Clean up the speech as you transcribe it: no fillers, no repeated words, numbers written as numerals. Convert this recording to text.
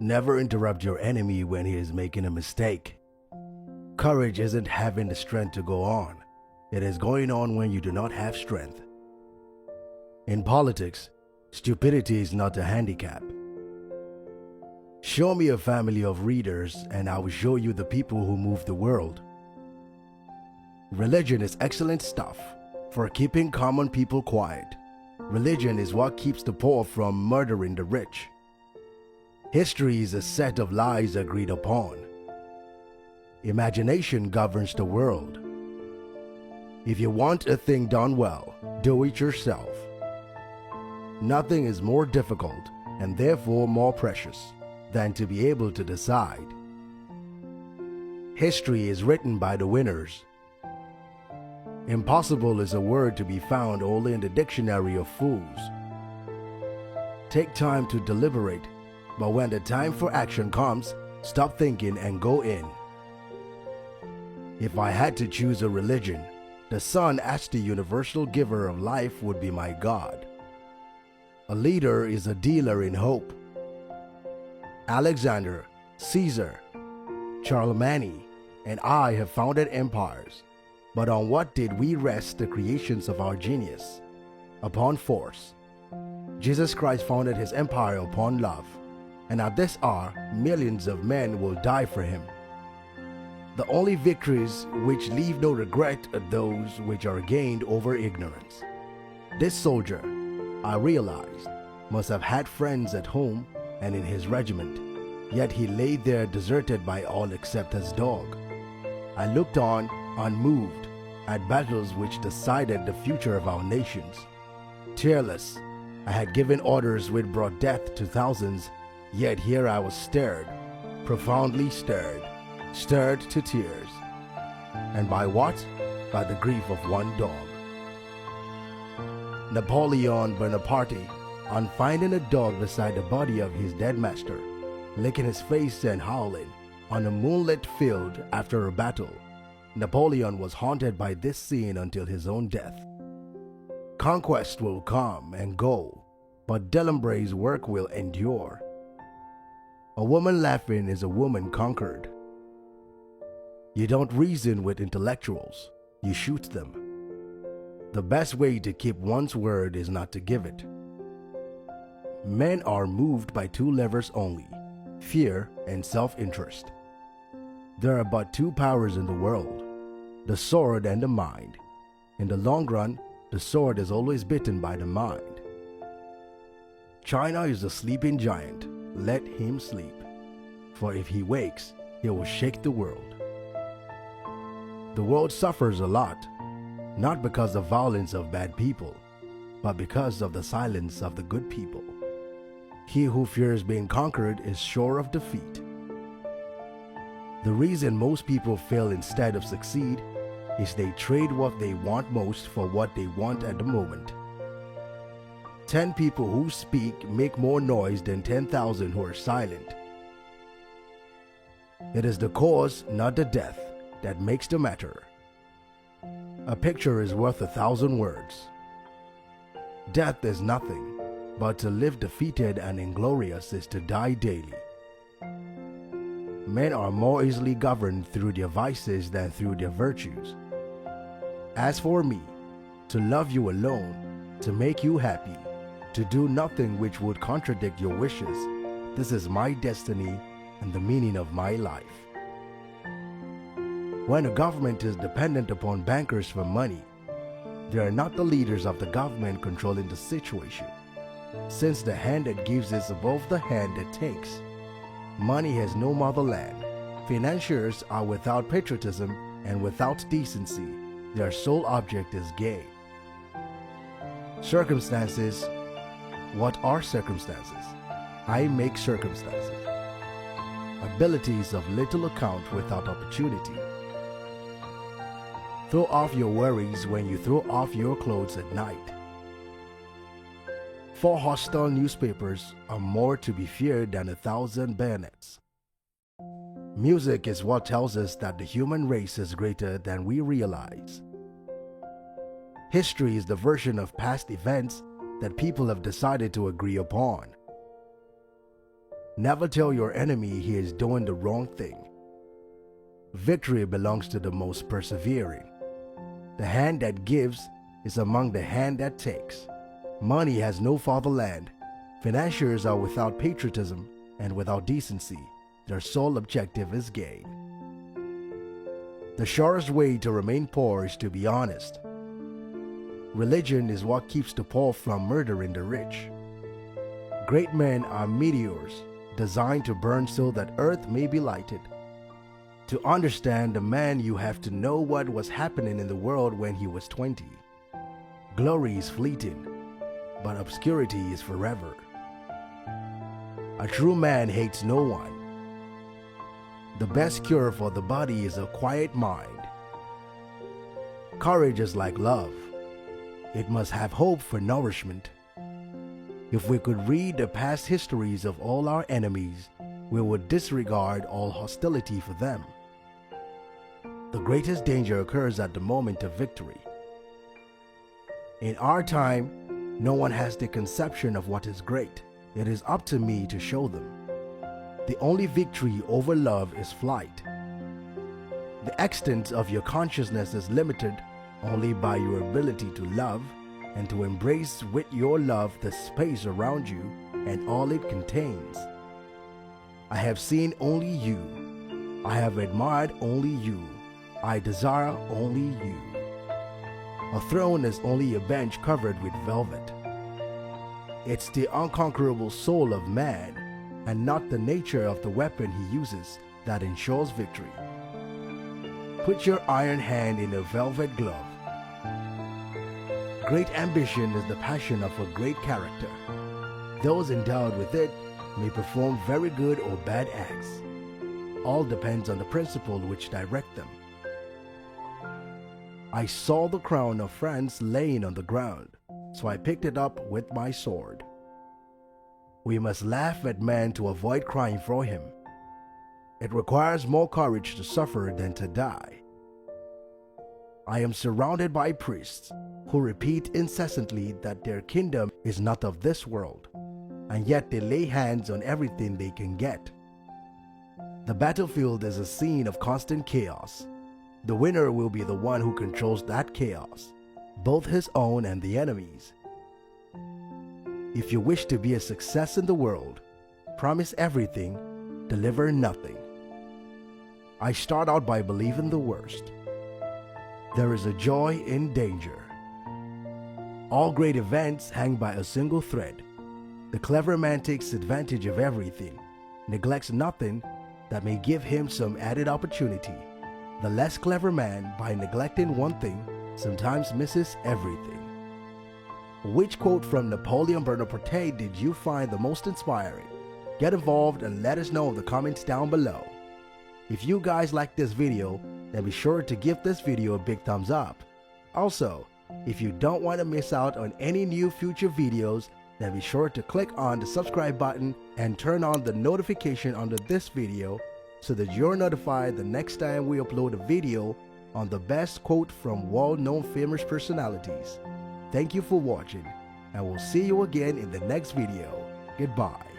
Never interrupt your enemy when he is making a mistake. Courage isn't having the strength to go on. It is going on when you do not have strength. In politics, stupidity is not a handicap. Show me a family of readers and I will show you the people who move the world. Religion is excellent stuff for keeping common people quiet. Religion is what keeps the poor from murdering the rich. History is a set of lies agreed upon. Imagination governs the world. If you want a thing done well, do it yourself. Nothing is more difficult and therefore more precious than to be able to decide. History is written by the winners. Impossible is a word to be found only in the dictionary of fools. Take time to deliberate, but when the time for action comes, stop thinking and go in. If I had to choose a religion, the sun as the universal giver of life would be my God. A leader is a dealer in hope. Alexander, Caesar, Charlemagne, and I have founded empires. But on what did we rest the creations of our genius? Upon force. Jesus Christ founded his empire upon love, and at this hour, millions of men will die for him. The only victories which leave no regret are those which are gained over ignorance. This soldier, I realized, must have had friends at home and in his regiment, yet he lay there deserted by all except his dog. I looked on, unmoved, at battles which decided the future of our nations. Tearless, I had given orders which brought death to thousands, yet here I was stirred, profoundly stirred to tears. And by what? By the grief of one dog. Napoleon Bonaparte, on finding a dog beside the body of his dead master, licking his face and howling, on a moonlit field after a battle, Napoleon was haunted by this scene until his own death. Conquest will come and go, but Delembre's work will endure. A woman laughing is a woman conquered. You don't reason with intellectuals, you shoot them. The best way to keep one's word is not to give it. Men are moved by two levers only, fear and self-interest. There are but two powers in the world, the sword and the mind. In the long run, the sword is always bitten by the mind. China is a sleeping giant. Let him sleep. For if he wakes, he will shake the world. The world suffers a lot, not because of violence of bad people, but because of the silence of the good people. He who fears being conquered is sure of defeat. The reason most people fail instead of succeed is they trade what they want most for what they want at the moment. 10 people who speak make more noise than 10,000 who are silent. It is the cause, not the death, that makes the matter. A picture is worth 1,000 words. Death is nothing, but to live defeated and inglorious is to die daily. Men are more easily governed through their vices than through their virtues. As for me, to love you alone, to make you happy, to do nothing which would contradict your wishes, this is my destiny and the meaning of my life. When a government is dependent upon bankers for money, they are not the leaders of the government controlling the situation, since the hand that gives is above the hand that takes. Money has no motherland. Financiers are without patriotism and without decency. Their sole object is gain. Circumstances. What are circumstances? I make circumstances. Ability is of little account without opportunity. Throw off your worries when you throw off your clothes at night. 4 hostile newspapers are more to be feared than 1,000 bayonets. Music is what tells us that the human race is greater than we realize. History is the version of past events that people have decided to agree upon. Never tell your enemy he is doing the wrong thing. Victory belongs to the most persevering. The hand that gives is among the hand that takes. Money has no fatherland. Financiers are without patriotism and without decency. Their sole objective is gain. The surest way to remain poor is to be honest. Religion is what keeps the poor from murdering the rich. Great men are meteors designed to burn so that earth may be lighted. To understand the man, you have to know what was happening in the world when he was 20. Glory is fleeting, but obscurity is forever. A true man hates no one. The best cure for the body is a quiet mind. Courage is like love. It must have hope for nourishment. If we could read the past histories of all our enemies, we would disregard all hostility for them. The greatest danger occurs at the moment of victory. In our time, no one has the conception of what is great. It is up to me to show them. The only victory over love is flight. The extent of your consciousness is limited only by your ability to love and to embrace with your love the space around you and all it contains. I have seen only you. I have admired only you. I desire only you. A throne is only a bench covered with velvet. It's the unconquerable soul of man and not the nature of the weapon he uses that ensures victory. Put your iron hand in a velvet glove. Great ambition is the passion of a great character. Those endowed with it may perform very good or bad acts. All depends on the principle which direct them. I saw the crown of France laying on the ground, so I picked it up with my sword. We must laugh at man to avoid crying for him. It requires more courage to suffer than to die. I am surrounded by priests who repeat incessantly that their kingdom is not of this world, and yet they lay hands on everything they can get. The battlefield is a scene of constant chaos. The winner will be the one who controls that chaos, both his own and the enemy's. If you wish to be a success in the world, promise everything, deliver nothing. I start out by believing the worst. There is a joy in danger. All great events hang by a single thread. The clever man takes advantage of everything, neglects nothing that may give him some added opportunity. The less clever man, by neglecting one thing, sometimes misses everything. Which quote from Napoleon Bonaparte did you find the most inspiring? Get involved and let us know in the comments down below. If you guys like this video, then be sure to give this video a big thumbs up. Also, if you don't want to miss out on any new future videos, then be sure to click on the subscribe button and turn on the notification under this video so that you're notified the next time we upload a video on the best quote from world-known famous personalities. Thank you for watching, and we'll see you again in the next video. Goodbye.